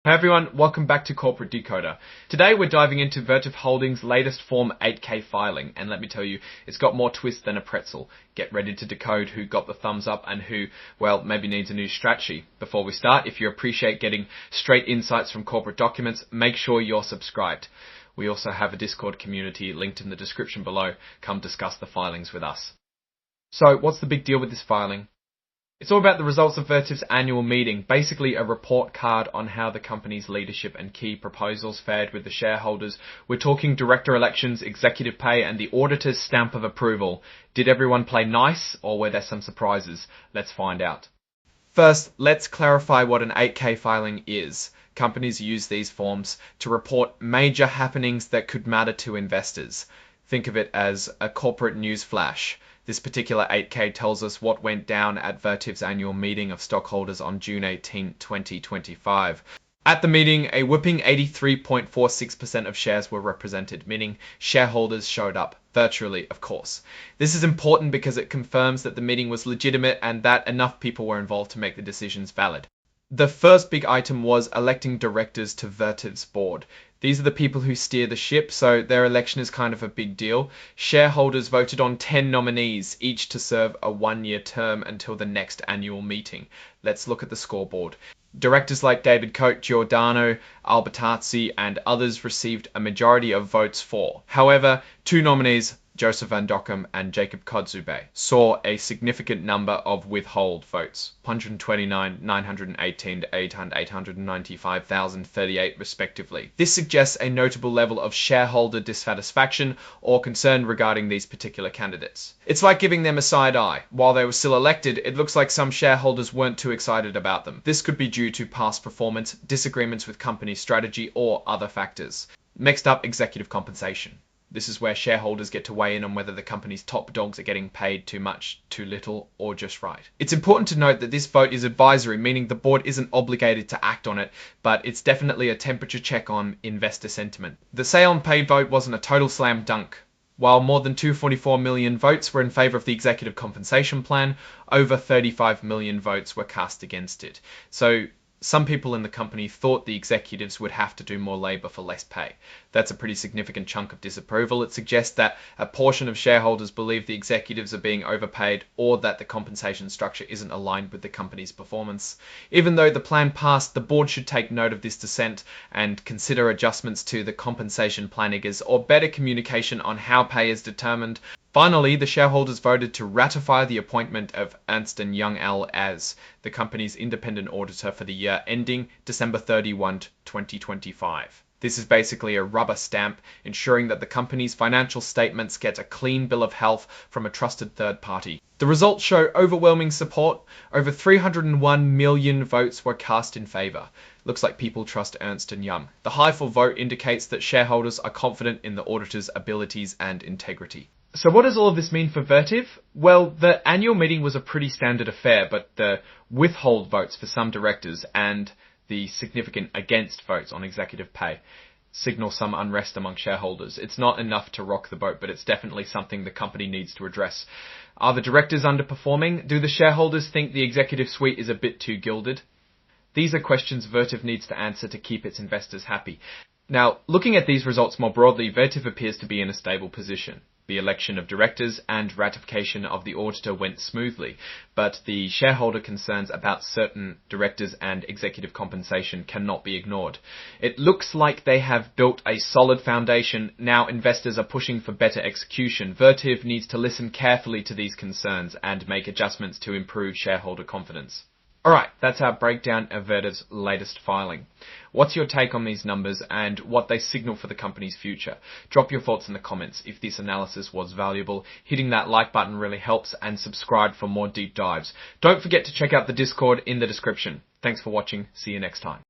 Hey everyone, welcome back to Corporate Decoder. Today we're diving into Vertiv Holdings' latest Form 8K filing, and let me tell you, it's got more twist than a pretzel. Get ready to decode who got the thumbs up and who, well, maybe needs a new strategy. Before we start, if you appreciate getting straight insights from corporate documents, make sure you're subscribed. We also have a Discord community linked in the description below. Come discuss the filings with us. So, what's the big deal with this filing? It's all about the results of Vertiv's annual meeting, basically a report card on how the company's leadership and key proposals fared with the shareholders. We're talking director elections, executive pay, and the auditor's stamp of approval. Did everyone play nice, or were there some surprises? Let's find out. First, let's clarify what an 8K filing is. Companies use these forms to report major happenings that could matter to investors. Think of it as a corporate news flash. This particular 8K tells us what went down at Vertiv's annual meeting of stockholders on June 18, 2025. At the meeting, a whopping 83.46% of shares were represented, meaning shareholders showed up, virtually, of course. This is important because it confirms that the meeting was legitimate and that enough people were involved to make the decisions valid. The first big item was electing directors to Vertiv's board. These are the people who steer the ship, so their election is kind of a big deal. Shareholders voted on 10 nominees, each to serve a one-year term until the next annual meeting. Let's look at the scoreboard. Directors like David Coate, Giordano, Albertazzi, and others received a majority of votes for. However, two nominees, Joseph Van Dockum and Jacob Kotzubei, saw a significant number of withhold votes, 129, 918 to 895,038 respectively. This suggests a notable level of shareholder dissatisfaction or concern regarding these particular candidates. It's like giving them a side eye. While they were still elected, it looks like some shareholders weren't too excited about them. This could be due to past performance, disagreements with company strategy, or other factors. Next up, executive compensation. This is where shareholders get to weigh in on whether the company's top dogs are getting paid too much, too little, or just right. It's important to note that this vote is advisory, meaning the board isn't obligated to act on it, but it's definitely a temperature check on investor sentiment. The say on pay vote wasn't a total slam dunk. While more than 244 million votes were in favour of the executive compensation plan, over 35 million votes were cast against it. So some people in the company thought the executives would have to do more labour for less pay. That's a pretty significant chunk of disapproval. It suggests that a portion of shareholders believe the executives are being overpaid or that the compensation structure isn't aligned with the company's performance. Even though the plan passed, the board should take note of this dissent and consider adjustments to the compensation planning or better communication on how pay is determined. Finally, the shareholders voted to ratify the appointment of Ernst & Young L as the company's independent auditor for the year ending December 31, 2025. This is basically a rubber stamp, ensuring that the company's financial statements get a clean bill of health from a trusted third party. The results show overwhelming support. Over 301 million votes were cast in favour. Looks like people trust Ernst & Young. The high for vote indicates that shareholders are confident in the auditor's abilities and integrity. So what does all of this mean for Vertiv? Well, the annual meeting was a pretty standard affair, but the withhold votes for some directors and the significant against votes on executive pay signal some unrest among shareholders. It's not enough to rock the boat, but it's definitely something the company needs to address. Are the directors underperforming? Do the shareholders think the executive suite is a bit too gilded? These are questions Vertiv needs to answer to keep its investors happy. Now, looking at these results more broadly, Vertiv appears to be in a stable position. The election of directors and ratification of the auditor went smoothly, but the shareholder concerns about certain directors and executive compensation cannot be ignored. It looks like they have built a solid foundation. Now investors are pushing for better execution. Vertiv needs to listen carefully to these concerns and make adjustments to improve shareholder confidence. Alright, that's our breakdown of Vertiv's latest filing. What's your take on these numbers and what they signal for the company's future? Drop your thoughts in the comments. If this analysis was valuable, hitting that like button really helps, and subscribe for more deep dives. Don't forget to check out the Discord in the description. Thanks for watching. See you next time.